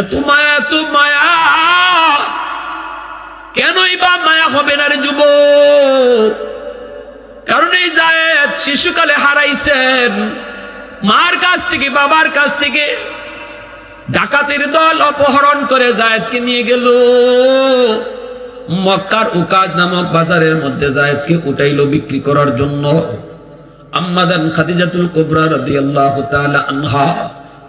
এত মায়া, এত মায়া, কেনই বা মায়া হবে না রে যুবক? কারণ এই যায়েদ শিশুকালে হারাইছেন, মার কাছ থেকে বাবার কাছ থেকে ডাকাতের দল অপহরণ করে যায়েদকে নিয়ে গেল মক্কার উকাদ নামক বাজারের মধ্যে। যায়েদকে উঠাইলো বিক্রি করার জন্য। আম্মাদান খাদিজাতুল কুবরা রাদিয়াল্লাহু তাআলা আনহা,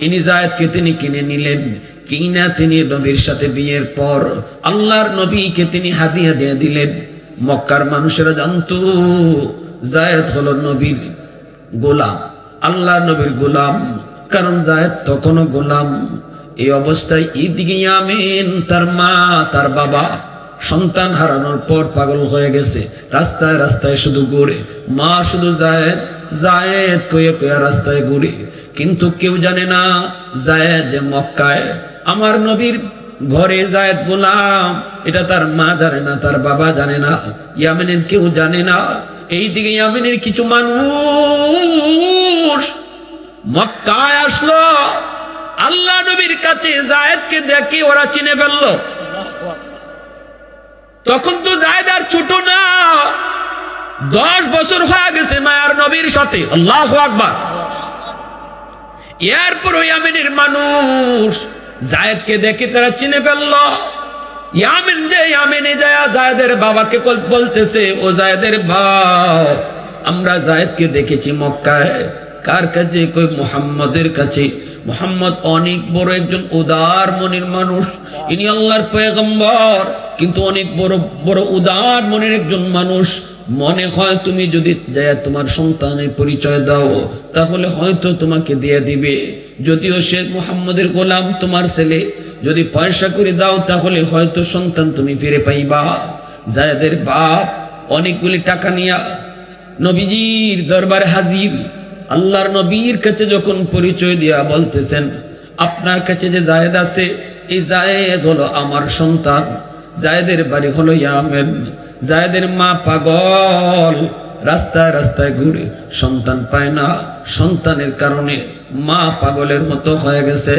ইনি যায়েদকে তিনি কিনে নিলেন। কিনা তিনি নবীর সাথে বিয়ের পর আল্লাহর নবীকে তিনি হাদিয়া দিয়ে দিলেন। মক্কার মানুষেরা জানতো যায়েদ হলো নবীর গোলাম, আল্লাহর নবীর গোলাম, কারণ যায়েদ তখনও গোলাম। এই অবস্থায় ঈদকে ইয়ামিন তার মা তার বাবা সন্তান হারানোর পর পাগল হয়ে গেছে, রাস্তায় রাস্তায় শুধু ঘুরে। মা শুধু যায়েদ যায়েদ কয়ে কয়ে রাস্তায় ঘুরে, কিন্তু কেউ জানে না যায়েদ যে মক্কায় আমার নবীর ঘরে যায়েদ গোলাম। এটা তার মা জানে না, তার বাবা জানে না, ইয়ামেনের কেউ জানে না। এইদিকে ইয়ামেনের কিছু মানুষ মক্কায় আসলো, আল্লাহ নবীর কাছে যায়েদকে দেখে ওরা চিনে ফেললো। তখন তো যায়েদ আর ছোট না, 10 বছর হয়ে গেছে মায়ার নবীর সাথে। আল্লাহু আকবার। এরপর ইয়ামেনের মানুষ যায়েদকে দেখে তারা চিনে ফেললো। ইয়ামেন যে ইয়ামেনে যায় যায়েদের বাবাকে বলতেছে, ও যায়েদের বাপ, আমরা যায়েদকে দেখেছি মক্কায়। কার কাছে? কই মুহাম্মদের কাছে। মুহাম্মদ অনেক বড় একজন উদার মনের মানুষ, ইনি আল্লাহর পয়গম্বর, কিন্তু অনেক বড় বড় উদার মনের একজন মানুষ। মনে হয় তুমি যদি যায় তোমার সন্তানের পরিচয় দাও তাহলে হয়তো তোমাকে দিয়ে দিবে। যদিও সে মুহাম্মদের গোলাম, তোমার ছেলে, যদি পয়সা করে দাও তাহলে হয়তো সন্তান তুমি ফিরে পাইবা। যায়েদের বাপ অনেকগুলি টাকা নিয়ে নবীজির দরবারে হাজির। আল্লাহর নবীর কাছে যখন পরিচয় দিয়া বলতেছেন, আপনার কাছে যে যায়েদ আছে, এই যায়েদ হলো আমার সন্তান। যায়েদের বাড়ি হলো ইয়ামেন। যায়েদের মা পাগল, রাস্তায় রাস্তায় ঘুরে, সন্তান পায় না। সন্তানের কারণে মা পাগলের মতো হয়ে গেছে।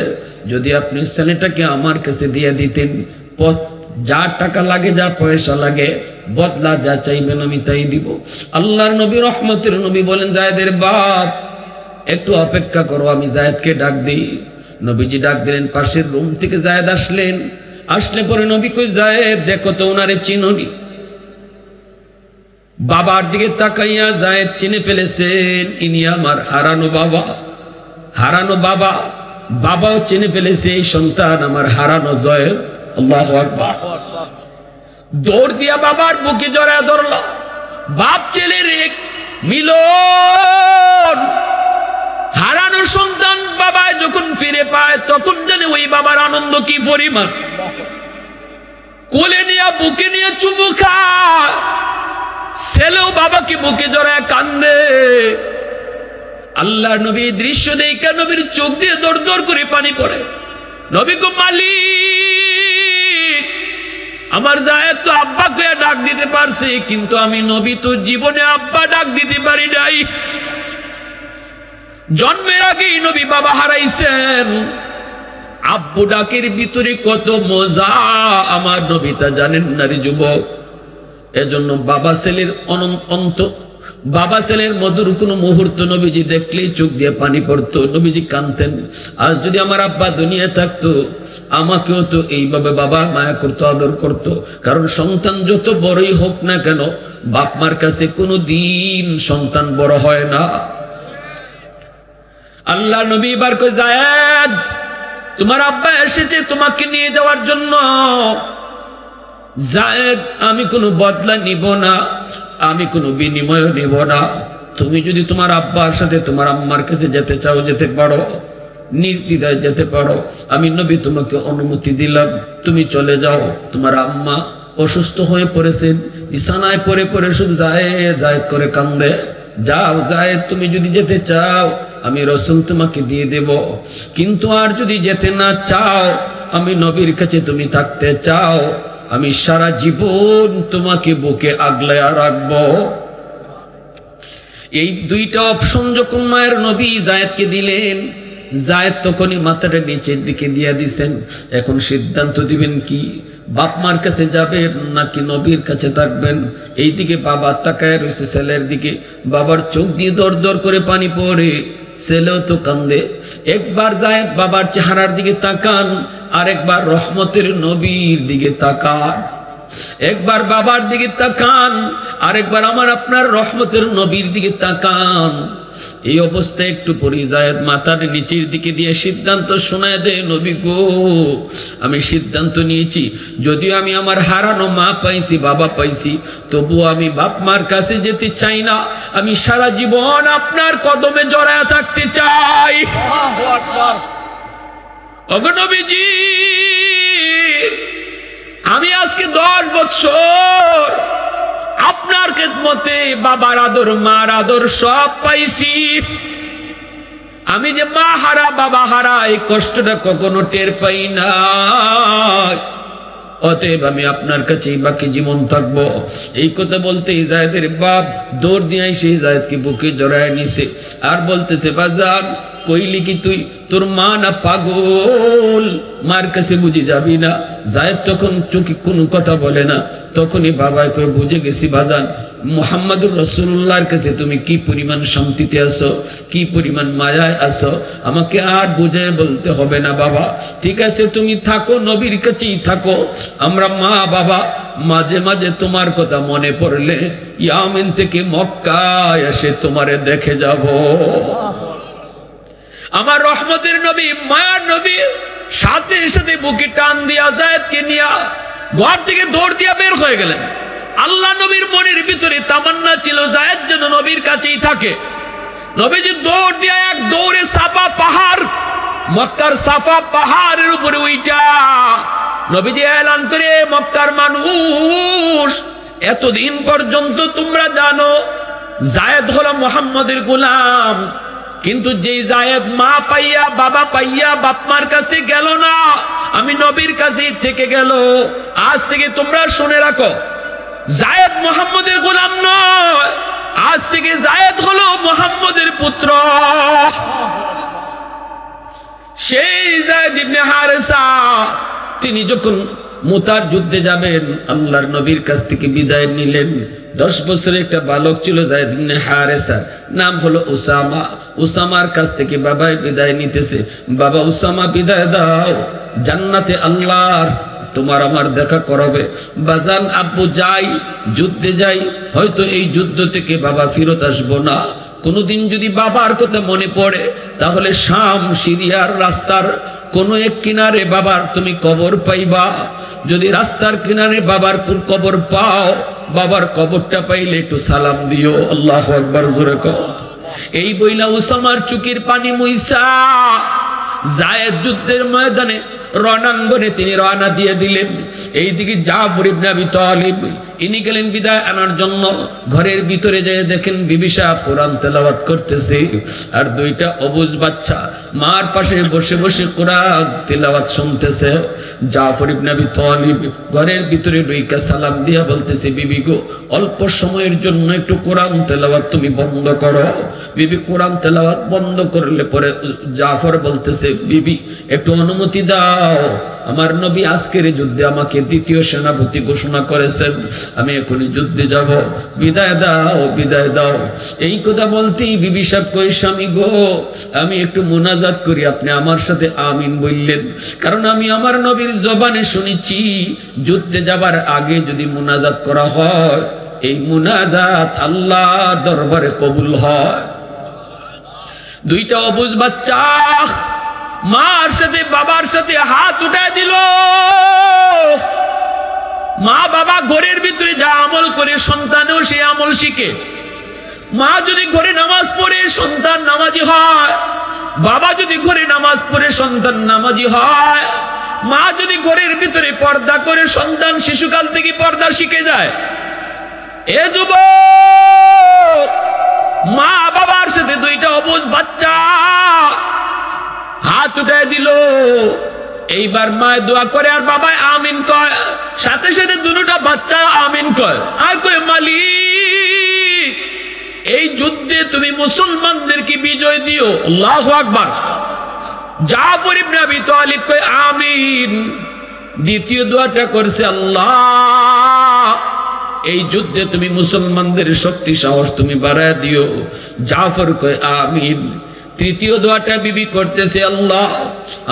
যদি আপনি ছেলেটাকে আমার কাছে দিয়ে দিতেন, যা টাকা লাগে, যা পয়সা লাগে, বদলা যা চাইবেন আমি তাই দিব। আল্লাহর নবী রহমতের নবী বলেন, যায়েদের বাপ একটু অপেক্ষা করো, আমি যায়েদকে ডাক দিই। নবীজি ডাক দিলেন। পাশের রুম থেকে যায়েদ আসলেন। আসলে পরে নবী কই, যায়েদ দেখো তো ওনারে চিনোনি? বাবার দিকে তাকাইয়া যায়েদ চিনে ফেলেছেন, ইনি আমার হারানো বাবা। হারানো বাবা, বাবাও চিনে ফেলেছে এই সন্তান আমার হারানো যায়েদ। আল্লাহু আকবার। দৌড় দিয়া বাবার বুকে জড়ায় ধরল। বাপ ছেলের এক মিলন। হারানো সন্তান বাবায় যখন ফিরে পায় তখন জানে ওই বাবার আনন্দ কি পরিমাণ। কোলে নিয়ে বুকে নিয়ে চুমু খায়, ছেলেও বাবাকে বুকে জড়ায় কান্দে। আল্লাহর নবী দৃশ্য দেখে নবীর চোখ দিয়ে দর দর করে পানি পড়ে। নবী গো মালিক, আমার যায়েদ তো আব্বাকে ডাক দিতে পারছে, কিন্তু আমি নবী তো জীবনে আব্বা ডাক দিতে পারি নাই। জন্মের আগেই নবী বাবা হারাইছেন। আব্বু ডাকের ভিতরে কত মজা আমার নবী তা জানেন না রে যুবক। এজন্য বাবা ছেলের বাবা ছেলের মধুর কোনো মুহূর্ত নবীজি দেখলেই চোখ দিয়ে পানি পড়তো, নবীজি কাঁদতেন। আজ যদি আমার আব্বা দুনিয়া থাকতো, আমাকেও তো এইভাবে বাবা মায়া করতো, আদর করতো। কারণ সন্তান যত বড়ই হোক না কেন, বাপ মার কাছে কোনো দিন সন্তান বড় হয় না। আল্লাহ নবী এবার কই, যায়েদ তোমার আব্বা এসেছে তোমাকে নিয়ে যাওয়ার জন্য। যায়েদ আমি কোনো বদলা নিব না, আমি কোনো বিনিময় নিব না। তুমি যদি তোমার আব্বার সাথে তোমার আম্মার কাছে যেতে চাও যেতে পারো, নির্দ্বিধায় যেতে পারো। আমি নবী তোমাকে অনুমতি দিলাম, তুমি চলে যাও। তোমার আম্মা অসুস্থ হয়ে পড়েছেন, বিছানায় পড়ে পড়ে শুধু যায়েদ যায়েদ করে কান্দে। যাও যায়েদ, তুমি যদি যেতে চাও আমি রাসূল তোমাকে দিয়ে দেব। কিন্তু আর যদি যেতে না চাও, আমি নবীর কাছে তুমি থাকতে চাও, আমি সারা জীবন তোমাকে বুকে আগলায়া রাখবো। এই দুইটা অপশন যখন মায়ের নবী যায়েদকে দিলেন, জায়েদ তখনই মাথাটা নিচের দিকে দিয়ে দিছেন। এখন সিদ্ধান্ত দিবেন কি, বাপ মার কাছে যাবেন নাকি নবীর কাছে থাকবেন? এইদিকে বাবা তাকায় রয়েছে ছেলের দিকে, বাবার চোখ দিয়ে দর দর করে পানি পড়ে, ছেলেও তো কান্দে। একবার জায়েদ বাবার চেহারার দিকে তাকান, আর একবার রহমতের নবীর দিকে তাকান। একবার বাবার দিকে তাকান, আর একবার আমার আপনার রহমতের নবীর দিকে তাকান। এই অবস্থায় একটু পরে জায়েদ মাথার নিচের দিকে দিয়ে সিদ্ধান্ত শোনায় দেয়, নবী গো, আমি সিদ্ধান্ত নিয়েছি, যদিও আমি আমার হারানো মা পাইছি, বাবা পাইছি, তবুও আমি বাপ মার কাছে যেতে চাই না। আমি সারা জীবন আপনার কদমে জড়ায় থাকতে চাই। ওগো নবীজি, আমি আজকে 10 বছর আপনার খেদমতে বাবার আদর, মার আদর সব পাইছি। আমি যে মা হারা, বাবা হারা, এই কষ্টটা কখনো টের পাই না। অতএব আমি আপনার কাছেই বাকি জীবন থাকবো। এই কথা বলতেই জায়েদের বাপ দৌড় দিয়ে সেই জায়েদকে বুকে জড়ায় নিছে, আর বলতেছে, বাজান কইলি কি তুই, তোর মা না পাগল, মার কাছে বুঝে যাবি না? জায়েদ তখন চোখে কোনো কথা বলে না। তখনই বাবাই কয়ে, বুঝে গেছি বাজান, মুহাম্মাদুর রাসূলুল্লাহর কাছে তুমি কি পরিমাণ শান্তিতে আছো, কি পরিমাণ মায়ায় আছো, আমাকে আর বুঝে বলতে হবে না বাবা। ঠিক আছে, তুমি থাকো, নবীর কাছেই থাকো। আমরা মা বাবা মাঝে মাঝে তোমার কথা মনে পড়লে ইয়ামেন থেকে মক্কায় এসে তোমারে দেখে যাব। আমার রহমতের নবী, মায়ার নবী সাথে সাথে বুকে টান দিয়া জায়েদকে নিয়া ঘর থেকে দৌড় দিয়া বের হয়ে গেলেন। আল্লাহ নবীর মনের ভিতরে তামান্না ছিল জায়েদ যেন নবীর কাছেই থাকে। নবীজি দৌড় দিয়া এক দৌড়ে সাফা পাহাড়, মক্কার সাফা পাহাড়ের উপরে উইটা নবীজি এলান করে, মক্কার মানুষ, এতদিন পর্যন্ত তোমরা জানো জায়েদ হলো মুহাম্মদের গোলাম, কিন্তু যেই জায়েদ মা পাইয়া, বাবা পাইয়া বাপ মার কাছে গেল না, আমি নবীর কাছেই থেকে গেল। আজ থেকে তোমরা শুনে রাখো, জায়েদ মুহাম্মদের গোলাম নয়, আজ থেকে জায়েদ হলো মুহাম্মদের পুত্র। সেই জায়েদ ইবনে হারেসা তিনি যখন মুতার যুদ্ধে যাবেন, আল্লাহর নবীর কাছ থেকে বিদায় নিলেন। 10 বছরের একটা বালক ছিল জায়েদ ইবনে হারেসা, নাম হলো উসামা। উসামার কাছ থেকে বাবাই বিদায় নিতেছে, বাবা উসামা বিদায় দাও, জান্নাতে আল্লাহর তোমার আমার দেখা করাবে। বাজান আব্বু যাই, যুদ্ধে যাই, হয়তো এই যুদ্ধ থেকে বাবা ফিরত আসবো না। কোনোদিন যদি বাবার কথা মনে পড়ে, তাহলে শাম সিরিয়ার রাস্তার কোন এক কিনারে বাবার তুমি কবর পাইবা। যদি রাস্তার কিনারে বাবার কবর পাও, বাবার কবরটা পাইলে একটু সালাম দিও। আল্লাহু আকবার, জোরে কও। এই বইলা উসামার চুকির পানি মুইসা জায়েদ যুদ্ধের ময়দানে রণাঙ্গনে তিনি রওনা দিয়ে দিলেন। এইদিকে জাফর ইবনে আবি তালিব ইনি গেলেন বিদায় আনার জন্য। ঘরের ভিতরে যেয়ে দেখেন বিবি সাহেব কোরআন তেলাওয়াত করতেছে, আর 2টা অবুজ বাচ্চা মার পাশে বসে বসে কোরআন তেলাওয়াত শুনতেছে। জাফর ইবনে আবি তালিব ঘরের ভিতরে রইকা সালাম দিয়া বলতেছে, বিবি গো, অল্প সময়ের জন্য একটু কোরআন তেলাওয়াত তুমি বন্ধ করো। বিবি কোরআন তেলাওয়াত বন্ধ করলে পরে জাফর বলতেছে, বিবি একটু অনুমতি দাও, আমার নবী আজকের যুদ্ধে আমাকে 2য় সেনাপতি ঘোষণা করেছেন, আমি এখনই যুদ্ধে যাব, বিদায় দাও, বিদায় দাও। এই কথা বলতেই বিবি সাহেব কই, স্বামী গো, আমি একটু মুনাজাত করি, আপনি আমার সাথে আমিন বললেন। কারণ আমি আমার নবীর জবানে শুনেছি, যুদ্ধে যাবার আগে যদি মুনাজাত করা হয়, এই মুনাজাত আল্লাহর দরবারে কবুল হয়। 2টা অবুজ বাচ্চা মার সাথে বাবার সাথে হাত উঠায় দিল। মা বাবা ঘরের ভিতরে যা আমল করে, সন্তানেও সেই আমল শিখে। মা যদি ঘরে নামাজ পড়ে, সন্তান নামাজি হয়। বাবা যদি ঘরে নামাজ পড়ে, সন্তান নামাজি হয়। মা যদি ঘরের ভিতরে পর্দা করে, সন্তান শিশুকাল থেকে পর্দা শিখে যায়। এ যুবক, মা বাবার সাথে 2টা অবুঝ বাচ্চা হাত উঠায় দিল। এইবার মায় দোয়া করে আর বাবায় আমিন কয়, সাথে সাথে 2টা বাচ্চা আমিন কয়, আর কয়, মালিক এই যুদ্ধে তুমি মুসলমানদেরকে বিজয় দিও। আল্লাহু আকবার। জাফর ইবনে আবি তালিব কয় আমিন। দ্বিতীয় দোয়াটা করছে, আল্লাহ এই যুদ্ধে তুমি মুসলমানদের শক্তি সাহস তুমি বাড়ায় দিও। জাফর কয় আমিন। তৃতীয় দোয়াটা বিবি করতেছে, আল্লাহ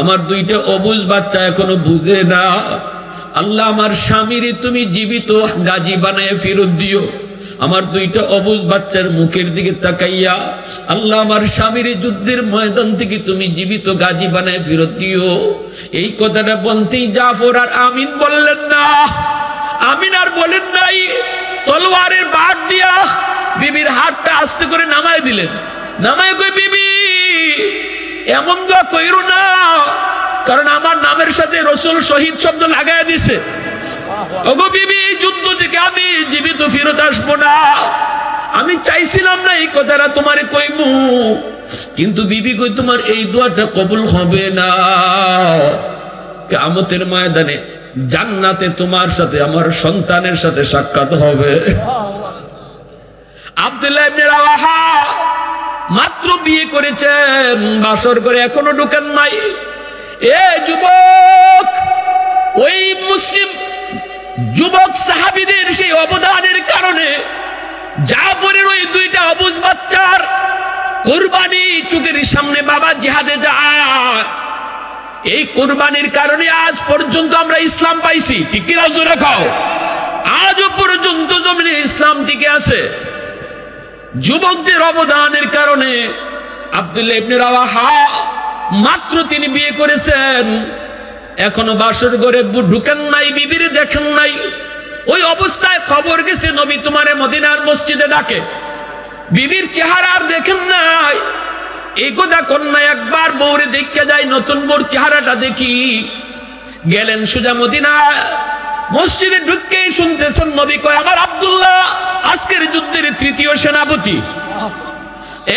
আমার দুইটা অবুঝ বাচ্চা এখনো বুঝে না, আল্লাহ আমার স্বামীরে তুমি জীবিত গাজী বানায় ফেরত দিও। আমার দুইটা অবুঝ বাচ্চার মুখের দিকে তাকাইয়া আল্লাহ আমার স্বামীর যুদ্ধের ময়দান থেকে তুমি জীবিত গাজী বানায় ফেরত দিও। এই কথাটা বলতেই জাফর আর আমিন বললেন না। আমিন আর বলেন নাই, তলোয়ারের বাট দিয়া বিবির হাতটা আস্তে করে নামায় দিলেন। নামায় কই, বিবি এমন দোয়া কইরো না, কারণ আমার নামের সাথে রাসূল শহীদ শব্দ লাগায় দিছে। ওগো বিবি, এই যুদ্ধ থেকে আমি জীবিত ফেরত আসবো না। আমি চাইছিলাম না এই কথাটা তোমারে কইমু, কিন্তু বিবি কই তোমার এই দোয়াটা কবুল হবে না। কিয়ামতের ময়দানে জান্নাতে তোমার সাথে আমার সন্তানের সাথে সাক্ষাৎ হবে। আব্দুল্লাহ ইবনে রাওয়াহা মাত্র বিয়ে করেছেন, বাসর করে এখনো ঢুকেন নাই। এ যুবক, ওই মুসলিম যুবক সাহাবীদের সেই অবদানের কারণে জাফরের ওই দুইটা অবুঝ বাচ্চার কুরবানি চোখের সামনে বাবা জিহাদে যায়। এই কুরবানির কারণে আজ পর্যন্ত আমরা ইসলাম পাইছি। ঠিক কি জোরে খাও? আজও পর্যন্ত জমিনে ইসলাম টিকে আছে যুবকদের অবদানের কারণে। আব্দুল্লাহ ইবনে রাওয়াহা মাত্র তিনি বিয়ে করেছেন, এখনো বাসর ঘরে ঢুকেন নাই, বিবিরে দেখেন নাই। ওই অবস্থায় খবর গেছে নবী তোমারে মদিনার মসজিদে ডাকে। বিবির চেহারা আর দেখেন নাই। এই কথা কন্যা একবার বউরে দেখতে যায়, নতুন বউর চেহারাটা দেখি। গেলেন সোজা মদিনা, মসজিদে ঢুকতেই শুনতেছেন নবী কয়, আমার আব্দুল্লাহ আজকের যুদ্ধের তৃতীয় সেনাপতি।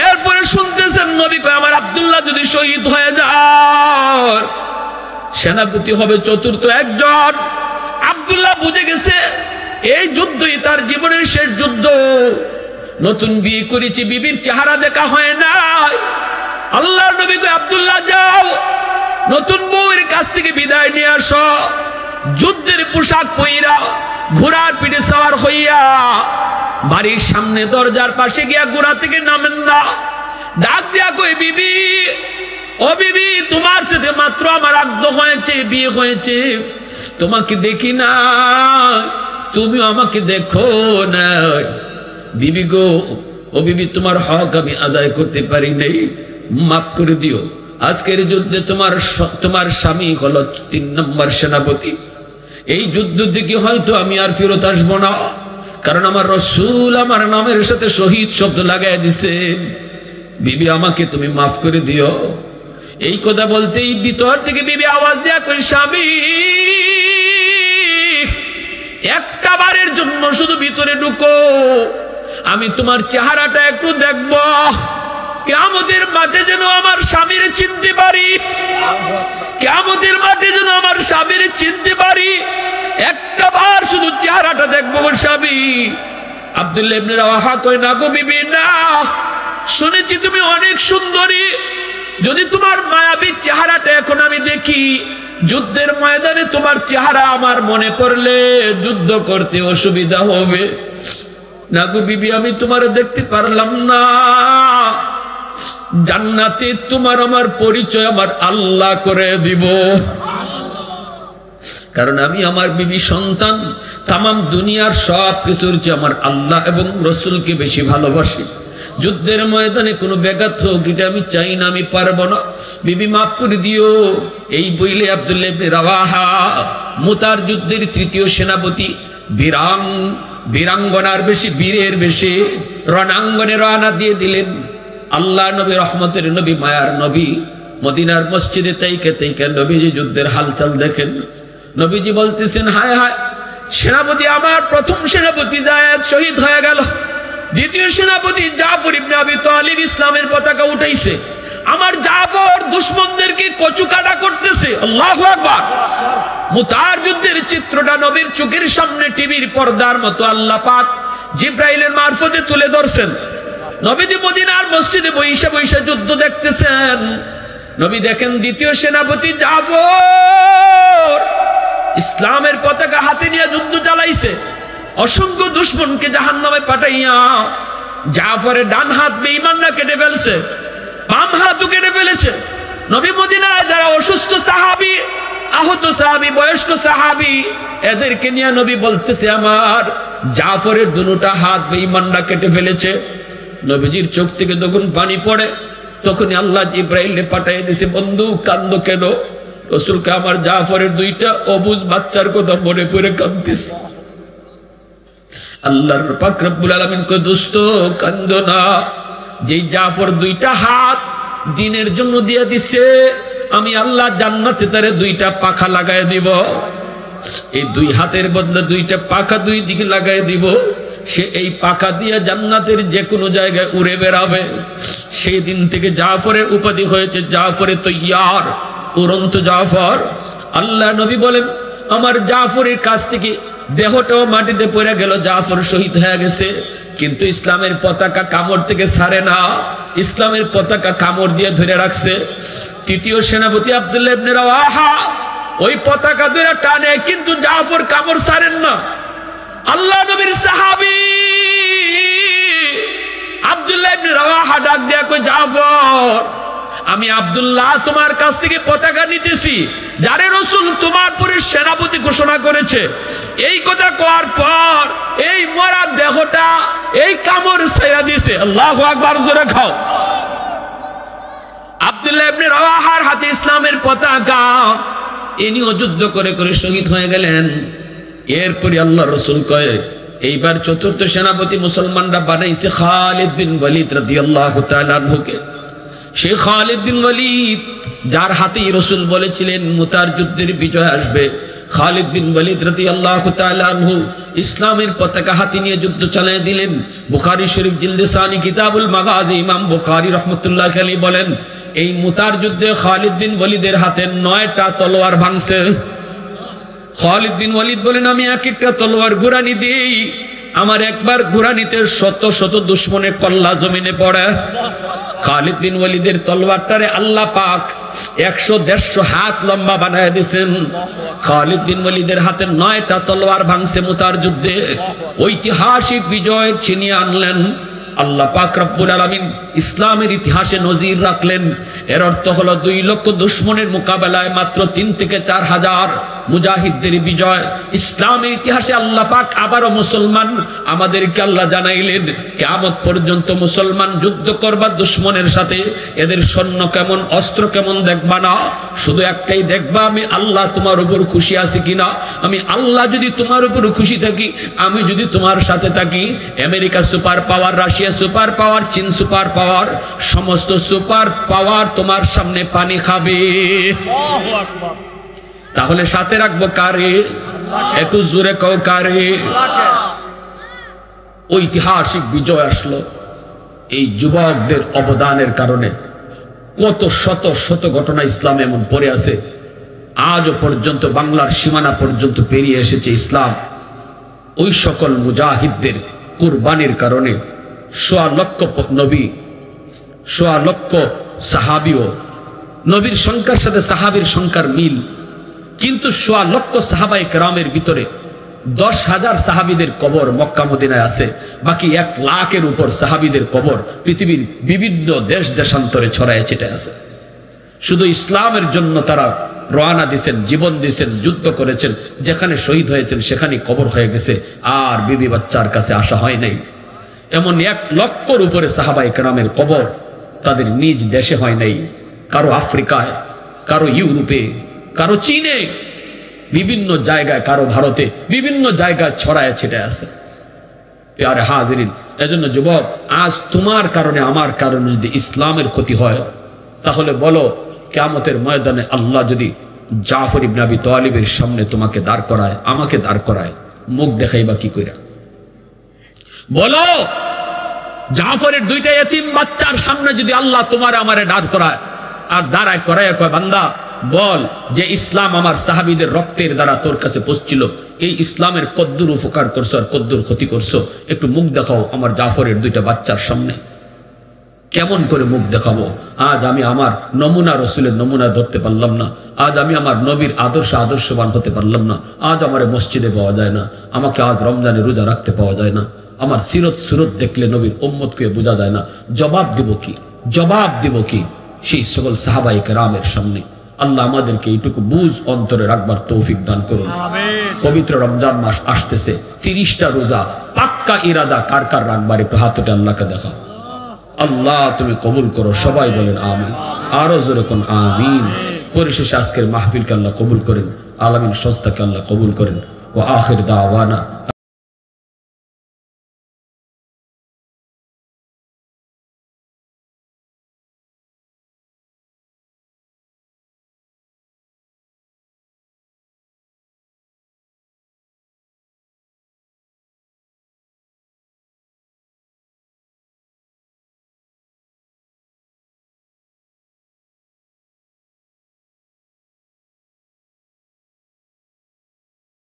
এরপরে শুনতেছেন নবী কয়, আমার আব্দুল্লাহ যদি শহীদ হয়ে যায় সেনাপতি হবে চতুর্থ একজন। আব্দুল্লাহ বুঝে গেছে এই যুদ্ধই তার জীবনের শেষ যুদ্ধ। নতুন বিয়ে করেছি, বিবির চেহারা দেখা হয় না। আল্লাহর নবী কয়, আব্দুল্লাহ যাও, নতুন বউয়ের কাছ থেকে বিদায় নিয়ে আসো। যুদ্ধের পোশাক পইরা ঘোড়ার পিঠে সওয়ার হইয়া বাড়ির সামনে দরজার পাশে গিয়া ঘোড়া থেকে নামেন না। ডাক দিয়া কই, বিবি ও বিবি, তোমার সাথে মাত্র আমার আগ্ধ হয়েছে, বিয়ে হয়েছে, তোমাকে দেখি না, তুমিও আমাকে দেখো না। বিবি গো, ও বিবি, তোমার হক আমি আদায় করতে পারি নাই, মাফ করে দিও। আজকের যুদ্ধে তোমার স্বামী হলো 3 নম্বর সেনাপতি। এই যুদ্ধ থেকে হয়তো আমি আর ফেরত আসবো না, কারণ আমার রাসূল আমার নামের সাথে শহীদ শব্দ লাগাই দিছে। বিবি আমাকে তুমি মাফ করে দিও। এই কথা বলতেই ভিতর থেকে বিবি আওয়াজ দেয়া কই, স্বামী একটা বারের জন্য শুধু ভিতরে ঢুকো, আমি তোমার চেহারাটা একটু দেখবো। কিয়ামতের মাঠে যেন আমার স্বামীর চিনতে পারি, কিয়ামতের মাঠে যেন আমার স্বামীর চিনতে পারি। একটা বার শুধু চেহারাটা দেখবো গো স্বামী। আব্দুল্লাহ ইবনে রাওয়াহা কয়, না গো বিবি না, শুনেছি তুমি অনেক সুন্দরী, যদি তোমার মায়াবী চেহারাটা এখন আমি দেখি, যুদ্ধের ময়দানে তোমার চেহারা আমার মনে পড়লে যুদ্ধ করতে অসুবিধা হবে। না গো বিবি, আমি তোমার দেখতে পারলাম না। জান্নাতে তোমার আমার পরিচয় আমার আল্লাহ করে দিব, কারণ আমি আমার বিবি সন্তান তামাম দুনিয়ার সব কিছুর চেয়ে আমার আল্লাহ এবং রসুলকে বেশি ভালোবাসি। যুদ্ধের ময়দানে কোনো ব্যাঘাত হোক এটা আমি চাই না, আমি পারবো না, বিবি মাফ করে দিও। এই বইলে আব্দুল্লাহ ইবনে রাওয়াহা মুতার যুদ্ধের 3য় সেনাপতি, বীরাঙ্গনার বেশি বীরের বেশি রণাঙ্গনে রওনা দিয়ে দিলেন। আল্লাহ নবী, রহমতের নবী, মায়ার নবী, মদিনার মসজিদে তাইকে নবীজি যুদ্ধের হালচাল দেখেন। নবীজি বলতেছেন, হায় হায়, সেনাপতি আমার প্রথম সেনাপতি যায়েদ শহীদ হয়ে গেল, দ্বিতীয় সেনাপতি জাফর ইবনে আবি তালিব ইসলামের পতাকা উঠাইছে, আমার জাফর দুশমনদেরকে কচুকাটা করতেছে। আল্লাহু আকবার। মুতার যুদ্ধের চিত্রটা নবীর চোখের সামনে টিভির পর্দার মতো আল্লাহ পাক জিব্রাইলের মারফতে তুলে ধরছেন। নবীজি মদিনার মসজিদে বৈশা বৈশা যুদ্ধ দেখতেছেন। নবী দেখেন দ্বিতীয় সেনাপতি জাফর ইসলামের পতাকা হাতে নিয়ে যুদ্ধ চালাইছে, অসংখ্য দুশমনকে জাহান্নামে পাঠাইয়া জাফরের ডান হাত বেঈমানরা কেটে ফেলছে, বাম হাতও কেটে ফেলেছে। নবী মদিনায় যারা অসুস্থ সাহাবী, আহত সাহাবী, বয়স্ক সাহাবী, এদেরকে নিয়ে নবী বলতেছে আমার জাফরের দুটা হাত বেঈমানরা কেটে ফেলেছে। নবীজির চোখ থেকে যখন পানি পড়ে তখনই আল্লাহ জিব্রাইলকে পাঠিয়ে দিয়েছে, বন্ধু কান্দো কেন? রাসূলকে আমার জাফরের দুইটা অবুঝ বাচ্চার কথা মনে পড়ে কাঁদতেছে। আল্লাহর পাক রব্বুল আলামিন কয় দোস্ত কান্দো না, যেই জাফর দুইটা হাত দ্বীনের জন্য দিয়ে দিছে আমি আল্লাহ জান্নাতে তারে দুইটা পাখা লাগায় দিব। এই দুই হাতের বদলে দুইটা পাখা দুই দিকে লাগায় দিব, সে এই পাখা দিয়ে জান্নাতের যে কোনো জায়গায় উড়ে বেড়াবে। সেই দিন থেকে জাফরের উপাধি হয়েছে জাফরে তৈয়ার, উড়ন্ত জাফর। আল্লাহ নবী বলেন আমার জাফরের কাছ থেকে দেহটাও মাটিতে পড়ে গেল, জাফর শহীদ হয়ে গেছে, কিন্তু ইসলামের পতাকা কামড় থেকে ছাড়ে না, ইসলামের পতাকা কামড় দিয়ে ধরে রাখছে। তৃতীয় সেনাপতি আব্দুল্লাহ ইবনে রাওয়াহা ওই পতাকা ধরে টানে, কিন্তু জাফর কামড় ছাড়েন না। আল্লাহ নবীর সাহাবী আব্দুল্লাহ ইবনে রাওয়াহা ডাক দেয়া কই জাফর আমি আব্দুল্লাহ তোমার কাছ থেকে পতাকা নিতেছি, যারে রাসূল তোমার পুরো সেনাপতি ঘোষণা করেছে। এই কথা কোয়ার পর এই মরা দেহটা এই কামড় ছাইরা দিয়েছে। আল্লাহু আকবার, জোরে খাও। আব্দুল্লাহ ইবনে রাওয়াহার হাতে ইসলামের পতাকা, ইনিও যুদ্ধ করে করে শহীদ হয়ে গেলেন। এরপরে আল্লাহ রাসূল কয় এইবার চতুর্থ সেনাপতি মুসলমানরা বানাইছে খালিদ বিন ওয়ালিদ রাদিয়াল্লাহু তাআলা আনহুকে। সেই খালিদ বিন ওয়ালিদ যার হাতেই রাসূল বলেছিলেন মুতার যুদ্ধের বিজয় আসবে, খালিদ বিন ওয়ালিদ রাদিয়াল্লাহু তাআলা আনহু ইসলামের পতাকা হাতে নিয়ে যুদ্ধ চালিয়ে দিলেন। বুখারী শরীফ জিলদে সানি কিতাবুল মাগাজি ইমাম বুখারী রাহমাতুল্লাহ আলাইহি বলেন এই মুতার যুদ্ধে খালিদ বিন ওয়ালিদের হাতে 9টা তলোয়ার ভাঙছে। খালিদ বিন ওয়ালিদ বলেন আমি এক একটা তলোয়ার ঘুরানি দিই, আমার একবার ঘুরানিতে শত শত দুশমনের কল্লা জমিনে পড়ে। খালিদ বিন ওয়ালিদের তলোয়ারটারে আল্লাহ পাক 100-150 হাত লম্বা বানায় দিয়েছেন। খালিদ বিন ওয়ালিদের হাতে 9টা তলোয়ার ভাঙছে মুতার যুদ্ধে, ঐতিহাসিক বিজয় ছিনিয়ে আনলেন। আল্লাহ পাক রব্বুল আলামিন ইসলামের ইতিহাসে নজির রাখলেন। এর অর্থ হলো 2 লক্ষ দুশমনের মোকাবেলায় মাত্র 3 থেকে 4 হাজার মুজাহিদদের বিজয়। ইসলামের ইতিহাসে আল্লাহ পাক আবারও মুসলমান আমাদেরকে আল্লাহ জানাইলেন কিয়ামত পর্যন্ত মুসলমান যুদ্ধ করবা দুশমনের সাথে, এদের সৈন্য কেমন, অস্ত্র কেমন দেখবা না, শুধু একটাই দেখবা আমি আল্লাহ তোমার উপর খুশি আছি কিনা। আমি আল্লাহ যদি তোমার উপর খুশি থাকি, আমি যদি তোমার সাথে থাকি, America super power, Russia super power, চীন সুপার পাওয়ার, সমস্ত সুপার পাওয়ার তোমার সামনে পানি খাবে। আল্লাহু আকবার। তাহলে সাথে রাখবো কারে? একটু জোরে কও কারে? ঐতিহাসিক বিজয় আসলো এই যুবকদের অবদানের কারণে। কত শত শত ঘটনা ইসলাম এমন পড়ে আছে, আজও পর্যন্ত বাংলার সীমানা পর্যন্ত পেরিয়ে এসেছে ইসলাম। ওই সকল মুজাহিদদের কুরবানির কারণে 1.25 লক্ষ নবী, 1.25 লক্ষ সাহাবীও, নবীর সংখ্যার সাথে সাহাবীর সংখ্যার মিল, কিন্তু 1.25 লক্ষ সাহাবায়ে কেরামের ভিতরে 10,000 সাহাবীদের কবর মক্কা মদিনায় আছে, বাকি 1 লাখের উপর সাহাবীদের কবর পৃথিবীর বিভিন্ন দেশ দেশান্তরে ছড়ায় ছিটে আছে। শুধু ইসলামের জন্য তারা রওনা দিয়েছেন, জীবন দিয়েছেন, যুদ্ধ করেছেন, যেখানে শহীদ হয়েছেন সেখানে কবর হয়ে গেছে, আর বিবি বাচ্চার কাছে আসা হয় নাই। এমন 1 লক্ষর উপরে সাহাবায়ে কেরামের কবর তাদের নিজ দেশে হয় নাই, কারো আফ্রিকায়, কারো ইউরোপে, কারো চীনে, বিভিন্ন জায়গায়, কারো ভারতে, বিভিন্ন জায়গায় ছড়ায় ছিটে আছে। প্যারে হাজিরিন, এজন্য যুবক, আজ তোমার কারণে আমার কারণে যদি ইসলামের ক্ষতি হয়, তাহলে বলো কিয়ামতের ময়দানে আল্লাহ যদি জাফর ইবনে আবি তালিবের সামনে তোমাকে দাঁড় করায়, আমাকে দাঁড় করায়, মুখ দেখাইবা কি কইরা? বলো জাফরের 2টা এতিম বাচ্চার সামনে যদি আল্লাহ তোমার আমারে দাঁড় করায়, আর দাঁড়ায় করায় কয় বান্দা বল যে ইসলাম আমার সাহাবীদের রক্তের দ্বারা তোর কাছে পৌঁছছিল, এই ইসলামের কদ্দুর উপকার করছো আর কদ্দুর ক্ষতি করছো, একটু মুখ দেখাও আমার জাফরের 2টা বাচ্চার সামনে। কেমন করে মুখ দেখাবো? আজ আমি আমার নমুনা রসুলের নমুনা ধরতে পারলাম না, আজ আমি আমার নবীর আদর্শবান হতে পারলাম না, আজ আমার মসজিদে পাওয়া যায় না, আমাকে আজ রমজানে রোজা রাখতে পাওয়া যায় না, আমার সিরত সুরত দেখলে নবীর উম্মতকে বোঝা যায় না। জবাব দিব কি সেই সকল সাহাবায়ে কেরামের সামনে? আল্লাহ আমাদেরকে এইটুকু বুঝ অন্তরে রাখবার তৌফিক দান করুন। পবিত্র রমজান মাস আসতেছে, 30টা রোজা পাক্কা ইরাদা কার কার রাখবার একটু হাত উঠে আল্লাহকে দেখা। আল্লাহ তুমি কবুল করো, সবাই বলেন আমিন, আরো জোরে কোন আমিন। পরিশেষে আজকের মাহফিলকে আল্লাহ কবুল করেন, আলামিন সংস্থাকে আল্লাহ কবুল করেন। ওয়া আখির দাওয়ানা